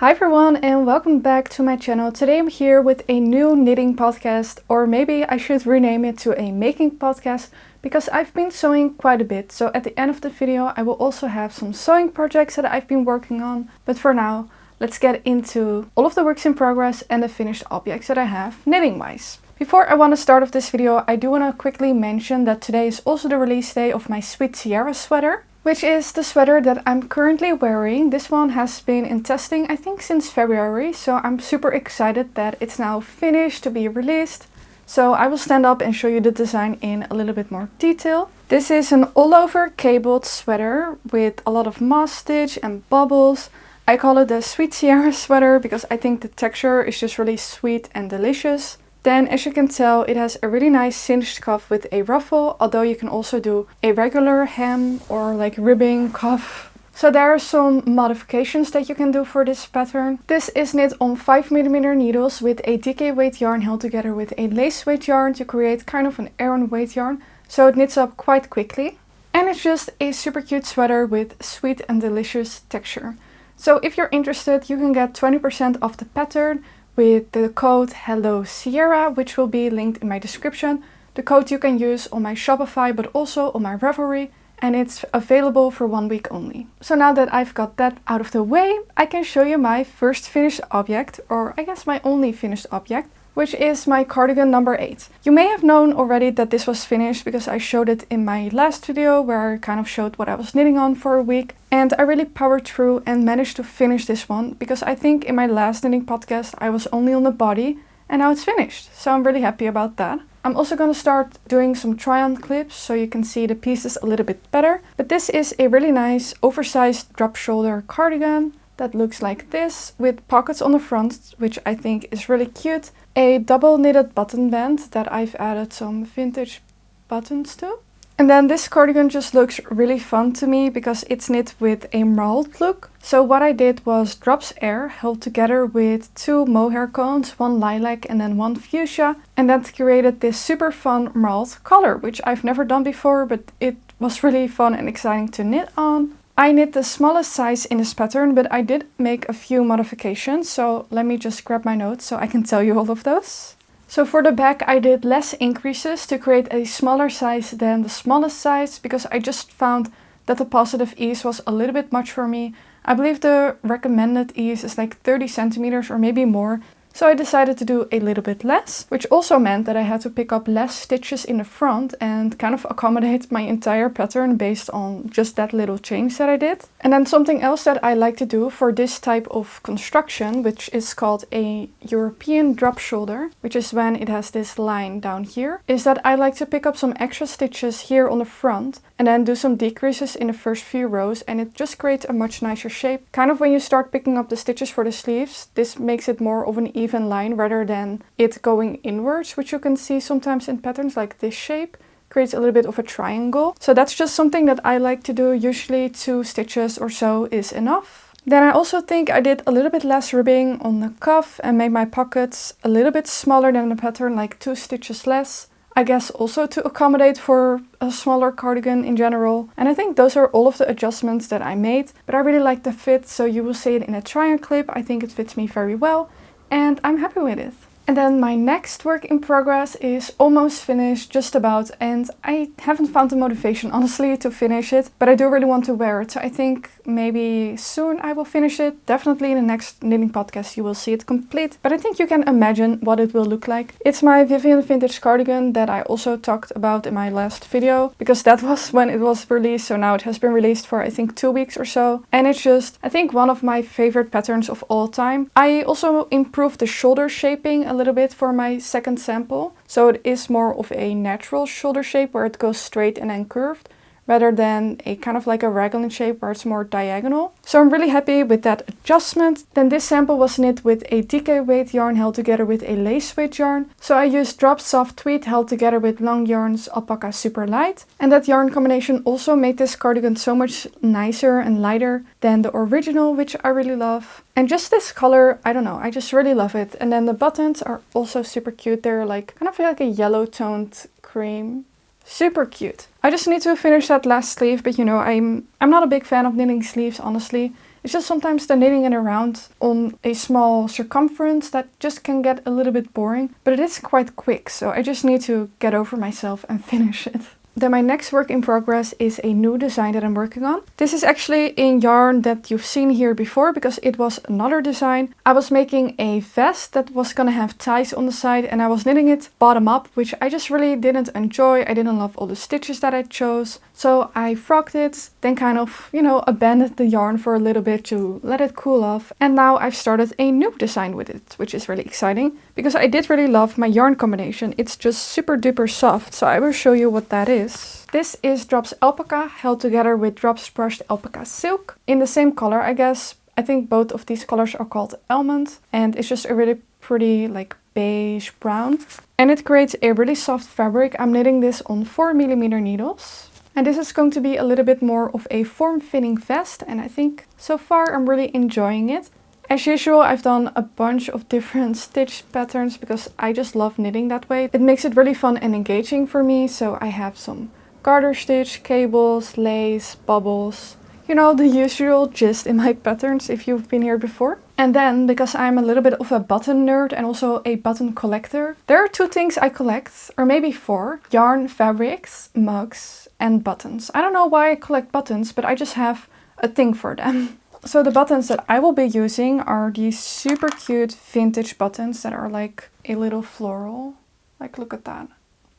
Hi everyone and welcome back to my channel. Today I'm here with a new knitting podcast, or maybe I should rename it to a making podcast because I've been sewing quite a bit. So at the end of the video I will also have some sewing projects that I've been working on. But for now, let's get into all of the works in progress and the finished objects that I have knitting wise. Before I want to start off this video, I do want to quickly mention that today is also the release day of my Sweet Sierra sweater, which is the sweater that I'm currently wearing. This one has been in testing, I think, since February, so I'm super excited that it's now finished to be released. So I will stand up and show you the design in a little bit more detail. This is an all-over cabled sweater with a lot of moss stitch and bubbles. I call it the Sweet Sierra sweater because I think the texture is just really sweet and delicious. Then, as you can tell, it has a really nice cinched cuff with a ruffle, although you can also do a regular hem or like ribbing cuff. So there are some modifications that you can do for this pattern. This is knit on 5mm needles with a DK weight yarn held together with a lace weight yarn to create kind of an Aran weight yarn, so it knits up quite quickly. And it's just a super cute sweater with sweet and delicious texture. So if you're interested, you can get 20% off the pattern with the code Hello Sierra, which will be linked in my description. The code you can use on my Shopify but also on my Ravelry, and it's available for 1 week only. So now that I've got that out of the way, I can show you my first finished object, or I guess my only finished object, which is my cardigan number 8. You may have known already that this was finished because I showed it in my last video where I kind of showed what I was knitting on for a week. And I really powered through and managed to finish this one because I think in my last knitting podcast I was only on the body and now it's finished. So I'm really happy about that. I'm also going to start doing some try-on clips so you can see the pieces a little bit better. But this is a really nice oversized drop shoulder cardigan that looks like this with pockets on the front, which I think is really cute. A double knitted button band that I've added some vintage buttons to. And then this cardigan just looks really fun to me because it's knit with a marled look. So what I did was drops air held together with 2 mohair cones, 1 lilac and then 1 fuchsia. And that created this super fun marled color, which I've never done before, but it was really fun and exciting to knit on. I knit the smallest size in this pattern, but I did make a few modifications. So let me just grab my notes so I can tell you all of those. So for the back I did less increases to create a smaller size than the smallest size because I just found that the positive ease was a little bit much for me. I believe the recommended ease is like 30 centimeters or maybe more. So I decided to do a little bit less, which also meant that I had to pick up less stitches in the front and kind of accommodate my entire pattern based on just that little change that I did. And then something else that I like to do for this type of construction, which is called a European drop shoulder, which is when it has this line down here, is that I like to pick up some extra stitches here on the front and then do some decreases in the first few rows, and it just creates a much nicer shape. Kind of when you start picking up the stitches for the sleeves, this makes it more of an even line rather than it going inwards, which you can see sometimes in patterns like this shape. Creates a little bit of a triangle. So that's just something that I like to do. Usually 2 stitches or so is enough. Then I also think I did a little bit less ribbing on the cuff and made my pockets a little bit smaller than the pattern, like 2 stitches less. I guess also to accommodate for a smaller cardigan in general. And I think those are all of the adjustments that I made. But I really like the fit, so you will see it in a try-on clip. I think it fits me very well and I'm happy with it. And then my next work in progress is almost finished, just about, and I haven't found the motivation honestly to finish it, but I do really want to wear it. So I think maybe soon I will finish it. Definitely in the next knitting podcast you will see it complete, but I think you can imagine what it will look like. It's my Vivienne vintage cardigan that I also talked about in my last video, because that was when it was released, so now it has been released for I think 2 weeks or so. And it's just, I think, one of my favorite patterns of all time. I also improved the shoulder shaping a little bit for my second sample, so it is more of a natural shoulder shape where it goes straight and then curved, rather than a kind of like a raglan shape where it's more diagonal. So I'm really happy with that adjustment. Then this sample was knit with a DK weight yarn held together with a lace weight yarn. So I used drop soft tweed held together with long yarns Alpaca super light. And that yarn combination also made this cardigan so much nicer and lighter than the original, which I really love. And just this color, I don't know, I just really love it. And then the buttons are also super cute. They're like kind of like a yellow toned cream. Super cute. I just need to finish that last sleeve, but you know, I'm not a big fan of knitting sleeves, honestly. It's just sometimes the knitting it around on a small circumference that just can get a little bit boring, but it is quite quick, so I just need to get over myself and finish it. Then my next work in progress is a new design that I'm working on. This is actually in yarn that you've seen here before because it was another design. I was making a vest that was gonna have ties on the side and I was knitting it bottom up, which I just really didn't enjoy. I didn't love all the stitches that I chose. So I frocked it, then kind of, abandoned the yarn for a little bit to let it cool off. And now I've started a new design with it, which is really exciting because I did really love my yarn combination. It's just super duper soft, so I will show you what that is. This is Drops Alpaca held together with Drops Brushed Alpaca Silk in the same color, I guess. I think both of these colors are called Almond, and it's just a really pretty like beige brown. And it creates a really soft fabric. I'm knitting this on 4mm needles. And this is going to be a little bit more of a form-fitting vest, and I think so far I'm really enjoying it. As usual, I've done a bunch of different stitch patterns because I just love knitting that way. It makes it really fun and engaging for me. So I have some garter stitch, cables, lace, bubbles. The usual gist in my patterns if you've been here before. And then, because I'm a little bit of a button nerd and also a button collector, there are 2 things I collect, or maybe 4. Yarn, fabrics, mugs, and buttons. I don't know why I collect buttons, but I just have a thing for them. So the buttons that I will be using are these super cute vintage buttons that are like a little floral. Like, look at that.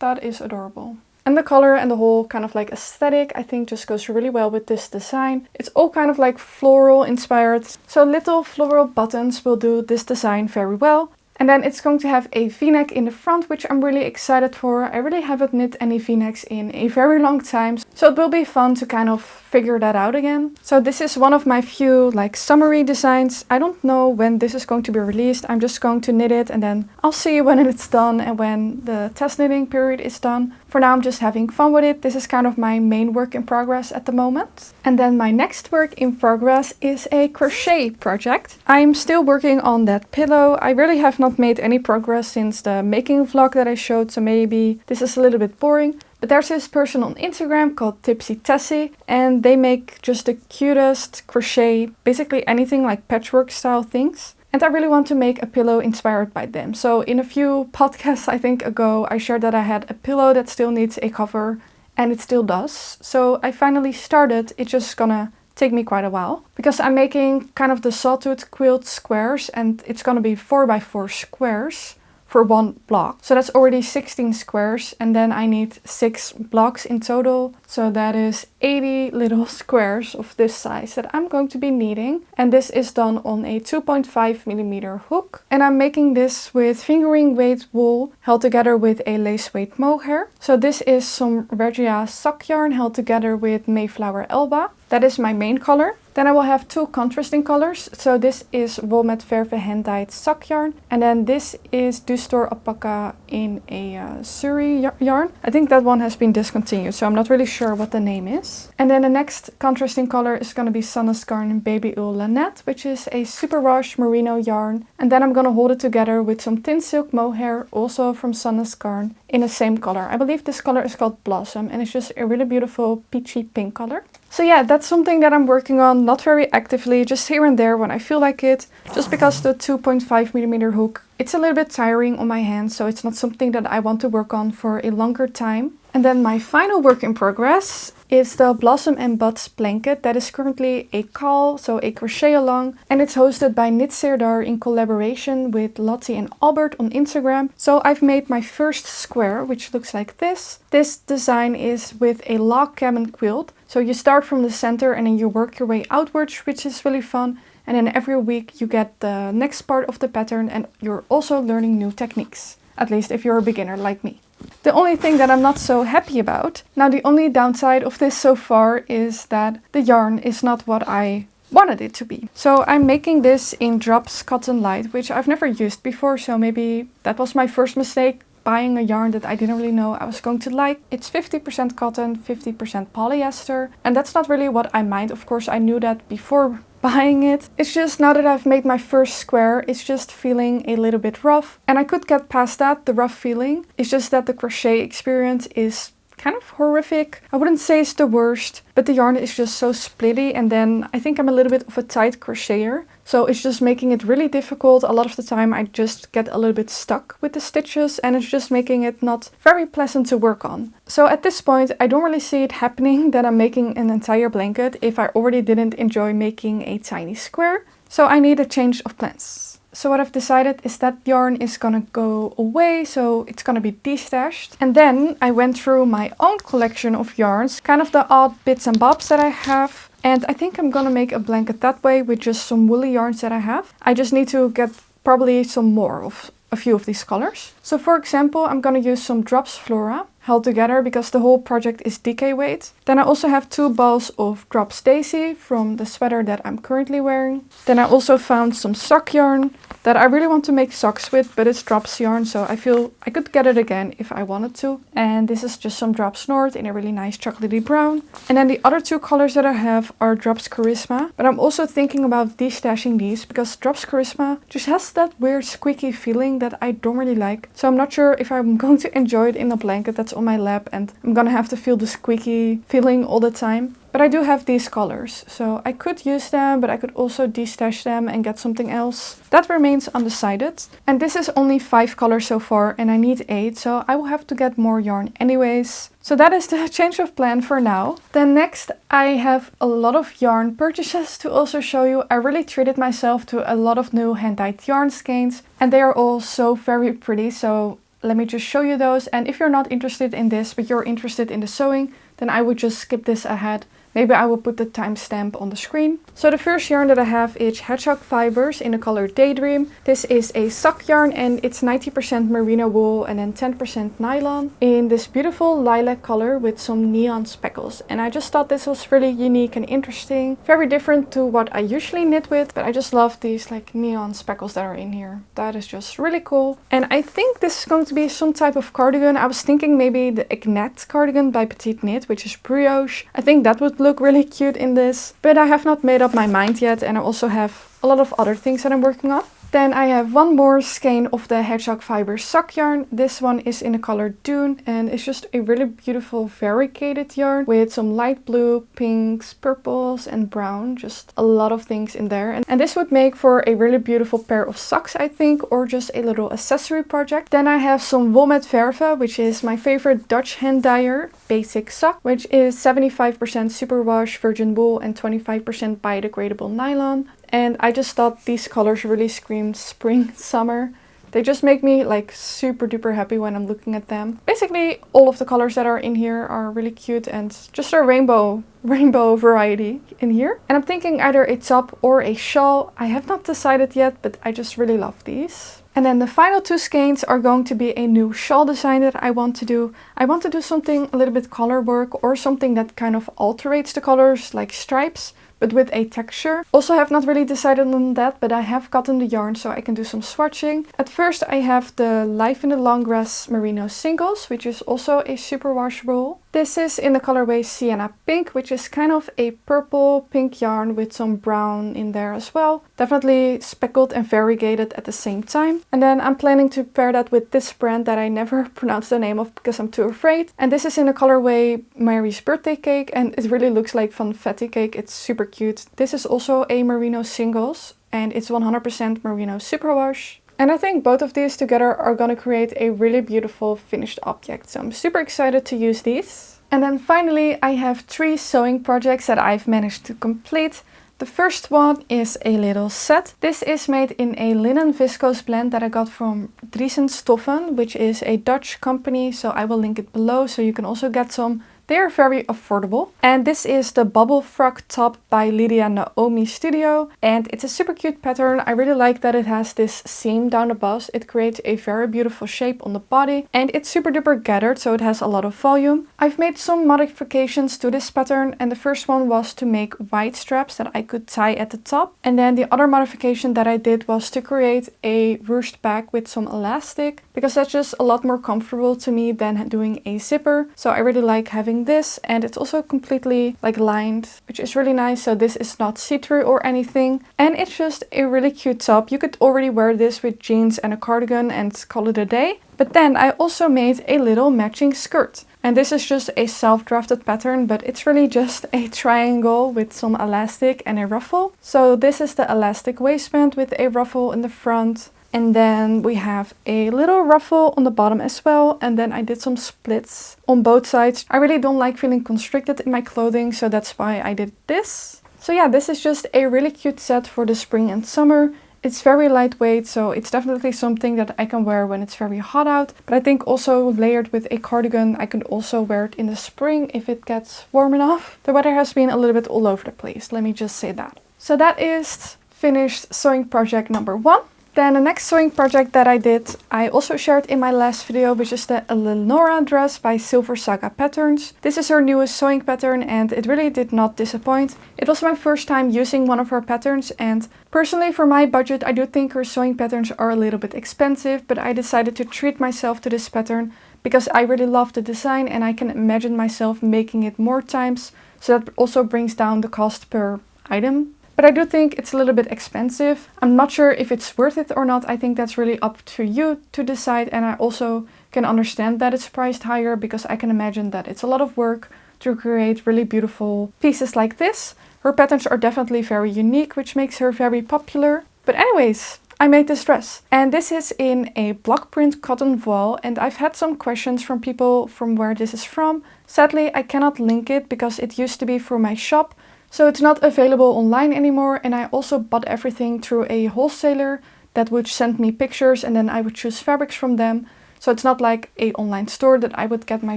That is adorable. And the color and the whole kind of like aesthetic, I think just goes really well with this design. It's all kind of like floral inspired. So little floral buttons will do this design very well. And then it's going to have a v-neck in the front, which I'm really excited for. I really haven't knit any v-necks in a very long time. So it will be fun to kind of figure that out again. So this is one of my few like summery designs. I don't know when this is going to be released. I'm just going to knit it and then I'll see when it's done and when the test knitting period is done. For now I'm just having fun with it. This is kind of my main work in progress at the moment. And then my next work in progress is a crochet project. I'm still working on that pillow. I really have not made any progress since the making vlog that I showed, so maybe this is a little bit boring. But there's this person on Instagram called Tipsy Tessie, and they make just the cutest crochet, basically anything like patchwork style things. And I really want to make a pillow inspired by them. So in a few podcasts I think ago, I shared that I had a pillow that still needs a cover, and it still does. So I finally started. It's just gonna take me quite a while because I'm making kind of the sawtooth quilt squares, and it's gonna be 4x4 squares for 1 block. So that's already 16 squares, and then I need 6 blocks in total. So that is 80 little squares of this size that I'm going to be needing. And this is done on a 2.5mm hook. And I'm making this with fingering weight wool held together with a lace weight mohair. So this is some Regia sock yarn held together with Mayflower Elba. That is my main color. Then I will have 2 contrasting colors. So this is Walnut Verve hand-dyed sock yarn. And then this is Dustor Alpaca in a Surrey yarn. I think that one has been discontinued, so I'm not really sure what the name is. And then the next contrasting color is going to be Sunnis Garn Baby Ul Lanette, which is a superwash merino yarn. And then I'm going to hold it together with some thin silk mohair, also from Sunnis Garn, in the same color. I believe this color is called Blossom, and it's just a really beautiful peachy pink color. So yeah, that's something that I'm working on, not very actively, just here and there when I feel like it. Just because the 2.5mm hook, it's a little bit tiring on my hands, so it's not something that I want to work on for a longer time. And then my final work in progress is the Blossom and Buds blanket that is currently a call, so a crochet along, and it's hosted by Sirdar in collaboration with Lottie and Albert on Instagram. So I've made my first square, which looks like this. This design is with a log cabin quilt. So you start from the center and then you work your way outwards, which is really fun. And then every week you get the next part of the pattern and you're also learning new techniques. At least if you're a beginner like me. The only thing that I'm not so happy about, now the only downside of this so far is that the yarn is not what I wanted it to be. So I'm making this in Drops Cotton Light, which I've never used before, so maybe that was my first mistake, buying a yarn that I didn't really know I was going to like. It's 50% cotton, 50% polyester, and that's not really what I mind. Of course, I knew that before buying it. It's just now that I've made my first square, it's just feeling a little bit rough, and I could get past that, the rough feeling. It's just that the crochet experience is kind of horrific. I wouldn't say it's the worst, but the yarn is just so splitty, and then I think I'm a little bit of a tight crocheter. So it's just making it really difficult. A lot of the time I just get a little bit stuck with the stitches, and it's just making it not very pleasant to work on. So at this point I don't really see it happening that I'm making an entire blanket if I already didn't enjoy making a tiny square. So I need a change of plans. So what I've decided is that yarn is gonna go away, so it's gonna be destashed. And then I went through my own collection of yarns, kind of the odd bits and bobs that I have. And I think I'm gonna make a blanket that way with just some woolly yarns that I have. I just need to get probably some more of a few of these colors. So for example, I'm gonna use some Drops Flora held together because the whole project is DK weight. Then I also have 2 balls of Drops Daisy from the sweater that I'm currently wearing. Then I also found some sock yarn that I really want to make socks with, but it's Drops yarn, so I feel I could get it again if I wanted to. And this is just some Drops North in a really nice chocolatey brown. And then the other 2 colors that I have are Drops Charisma, but I'm also thinking about destashing these because Drops Charisma just has that weird squeaky feeling that I don't really like. So I'm not sure if I'm going to enjoy it in a blanket that's on my lap and I'm gonna have to feel the squeaky feeling all the time. But I do have these colors, so I could use them, but I could also destash them and get something else. That remains undecided. And this is only 5 colors so far and I need 8, so I will have to get more yarn anyways. So that is the change of plan for now. Then next I have a lot of yarn purchases to also show you. I really treated myself to a lot of new hand-dyed yarn skeins and they are all so very pretty, so let me just show you those. And if you're not interested in this but you're interested in the sewing, then I would just skip this ahead. Maybe I will put the timestamp on the screen. So the first yarn that I have is Hedgehog Fibers in the color Daydream. This is a sock yarn and it's 90% merino wool and then 10% nylon in this beautiful lilac color with some neon speckles. And I just thought this was really unique and interesting. Very different to what I usually knit with, but I just love these like neon speckles that are in here. That is just really cool. And I think this is going to be some type of cardigan. I was thinking maybe the Agnete cardigan by Petite Knit, which is brioche. I think that would look really cute in this, but I have not made up my mind yet and I also have a lot of other things that I'm working on. Then I have one more skein of the Hedgehog Fibers sock yarn. This one is in the color Dune and it's just a really beautiful variegated yarn with some light blue, pinks, purples and brown. Just a lot of things in there. And this would make for a really beautiful pair of socks, I think, or just a little accessory project. Then I have some Wool met Verve, which is my favorite Dutch hand dyer basic sock, which is 75% superwash virgin wool and 25% biodegradable nylon. And I just thought these colors really scream spring, summer. They just make me like super duper happy when I'm looking at them. Basically all of the colors that are in here are really cute and just a rainbow variety in here. And I'm thinking either a top or a shawl. I have not decided yet, but I just really love these. And then the final 2 skeins are going to be a new shawl design that I want to do. I want to do something a little bit color work or something that kind of alterates the colors like stripes, but with a texture. Also have not really decided on that, but I have gotten the yarn so I can do some swatching. At first I have the Life in the Long Grass Merino Singles, which is also a superwash wool. This is in the colorway Sienna Pink, which is kind of a purple pink yarn with some brown in there as well. Definitely speckled and variegated at the same time. And then I'm planning to pair that with this brand that I never pronounce the name of because I'm too afraid. And this is in the colorway Mary's Birthday Cake and it really looks like confetti cake. It's super cute. This is also a merino singles and it's 100% merino superwash. And I think both of these together are going to create a really beautiful finished object. So I'm super excited to use these. And then finally I have 3 sewing projects that I've managed to complete. The first one is a little set. This is made in a linen viscose blend that I got from Driesen Stoffen, which is a Dutch company. So I will link it below so you can also get some. They are very affordable. And this is the Bubble Frock top by Lydia Naomi Studio. And it's a super cute pattern. I really like that it has this seam down the bust. It creates a very beautiful shape on the body. And it's super duper gathered, so it has a lot of volume. I've made some modifications to this pattern. And the first one was to make white straps that I could tie at the top. And then the other modification that I did was to create a ruched back with some elastic. Because that's just a lot more comfortable to me than doing a zipper. So I really like having this, and it's also completely like lined, which is really nice. So this is not see-through or anything, and it's just a really cute top. You could already wear this with jeans and a cardigan and call it a day. But then I also made a little matching skirt. And this is just a self-drafted pattern, but it's really just a triangle with some elastic and a ruffle. So this is the elastic waistband with a ruffle in the front. And then we have a little ruffle on the bottom as well. And then I did some splits on both sides. I really don't like feeling constricted in my clothing, so that's why I did this. So yeah, this is just a really cute set for the spring and summer. It's very lightweight, so it's definitely something that I can wear when it's very hot out. But I think also layered with a cardigan, I can also wear it in the spring if it gets warm enough. The weather has been a little bit all over the place, let me just say that. So that is finished sewing project number 1. Then the next sewing project that I did, I also shared in my last video, which is the Eleonora dress by Silver Saga Patterns. This is her newest sewing pattern and it really did not disappoint. It was my first time using one of her patterns, and personally for my budget I do think her sewing patterns are a little bit expensive, but I decided to treat myself to this pattern because I really love the design and I can imagine myself making it more times, so that also brings down the cost per item. But I do think it's a little bit expensive. I'm not sure if it's worth it or not. I think that's really up to you to decide. And I also can understand that it's priced higher because I can imagine that it's a lot of work to create really beautiful pieces like this. Her patterns are definitely very unique, which makes her very popular. But anyways, I made this dress. And this is in a block print cotton voile. And I've had some questions from people from where this is from. Sadly, I cannot link it because it used to be for my shop. So it's not available online anymore, and I also bought everything through a wholesaler that would send me pictures and then I would choose fabrics from them. So it's not like an online store that I would get my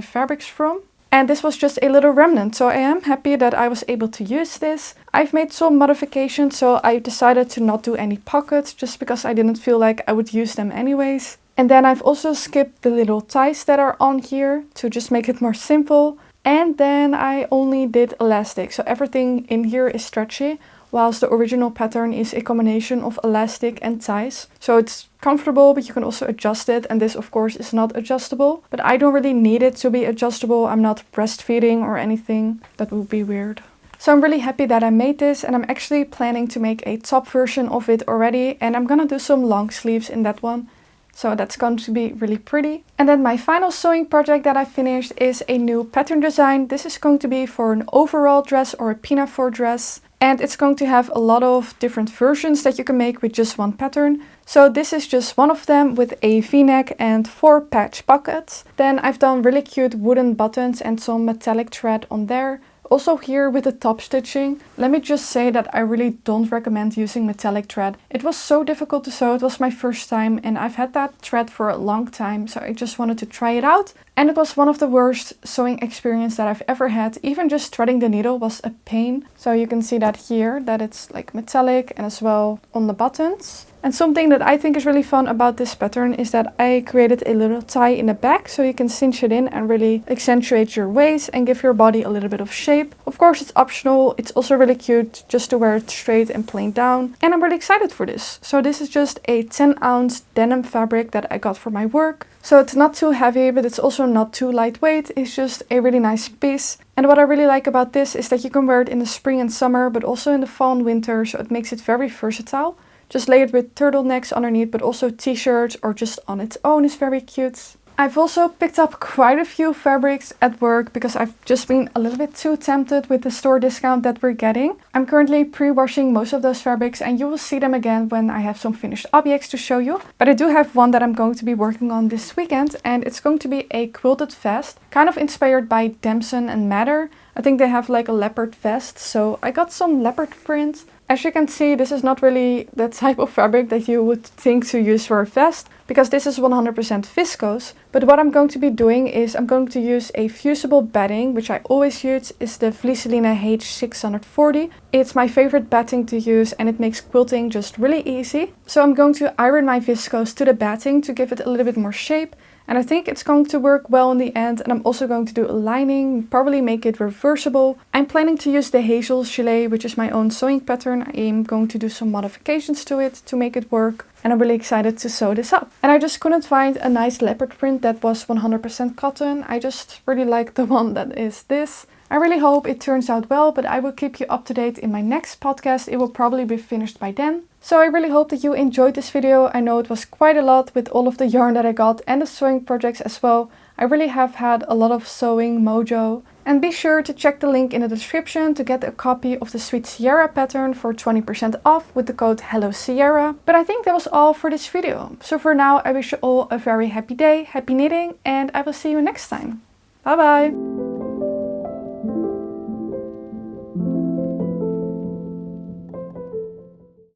fabrics from. And this was just a little remnant, so I am happy that I was able to use this. I've made some modifications, so I decided to not do any pockets just because I didn't feel like I would use them anyways. And then I've also skipped the little ties that are on here to just make it more simple. And then I only did elastic, so everything in here is stretchy, whilst the original pattern is a combination of elastic and ties. So it's comfortable, but you can also adjust it, and this of course is not adjustable. But I don't really need it to be adjustable. I'm not breastfeeding or anything. That would be weird. So I'm really happy that I made this, and I'm actually planning to make a top version of it already, and I'm gonna do some long sleeves in that one. So that's going to be really pretty. And then my final sewing project that I finished is a new pattern design. This is going to be for an overall dress or a pinafore dress. And it's going to have a lot of different versions that you can make with just one pattern. So this is just one of them with a v-neck and 4 patch pockets. Then I've done really cute wooden buttons and some metallic thread on there. Also here with the top stitching, let me just say that I really don't recommend using metallic thread. It was so difficult to sew, it was my first time and I've had that thread for a long time, so I just wanted to try it out. And it was one of the worst sewing experience that I've ever had. Even just threading the needle was a pain. So you can see that here, that it's like metallic, and as well on the buttons. And something that I think is really fun about this pattern is that I created a little tie in the back so you can cinch it in and really accentuate your waist and give your body a little bit of shape. Of course it's optional, it's also really cute just to wear it straight and plain down. And I'm really excited for this. So this is just a 10-ounce denim fabric that I got for my work. So it's not too heavy, but it's also not too lightweight. It's just a really nice piece. And what I really like about this is that you can wear it in the spring and summer, but also in the fall and winter, so it makes it very versatile. Just layered with turtlenecks underneath, but also t-shirts or just on its own is very cute. I've also picked up quite a few fabrics at work because I've just been a little bit too tempted with the store discount that we're getting. I'm currently pre-washing most of those fabrics and you will see them again when I have some finished objects to show you. But I do have one that I'm going to be working on this weekend, and it's going to be a quilted vest, kind of inspired by Damson and Madder. I think they have like a leopard vest, so I got some leopard print. As you can see, this is not really the type of fabric that you would think to use for a vest, because this is 100% viscose. But what I'm going to be doing is I'm going to use a fusible batting, which I always use is the Vlieselina H640. It's my favorite batting to use and it makes quilting just really easy. So I'm going to iron my viscose to the batting to give it a little bit more shape. And I think it's going to work well in the end, and I'm also going to do a lining, probably make it reversible. I'm planning to use the Hazel Gilet, which is my own sewing pattern. I am going to do some modifications to it to make it work, and I'm really excited to sew this up. And I just couldn't find a nice leopard print that was 100% cotton. I just really like the one that is this. I really hope it turns out well, but I will keep you up to date in my next podcast. It will probably be finished by then. So I really hope that you enjoyed this video. I know it was quite a lot with all of the yarn that I got and the sewing projects as well. I really have had a lot of sewing mojo. And be sure to check the link in the description to get a copy of the Sweet Sierra pattern for 20% off with the code HelloSierra. But I think that was all for this video. So for now, I wish you all a very happy day, happy knitting, and I will see you next time. Bye bye!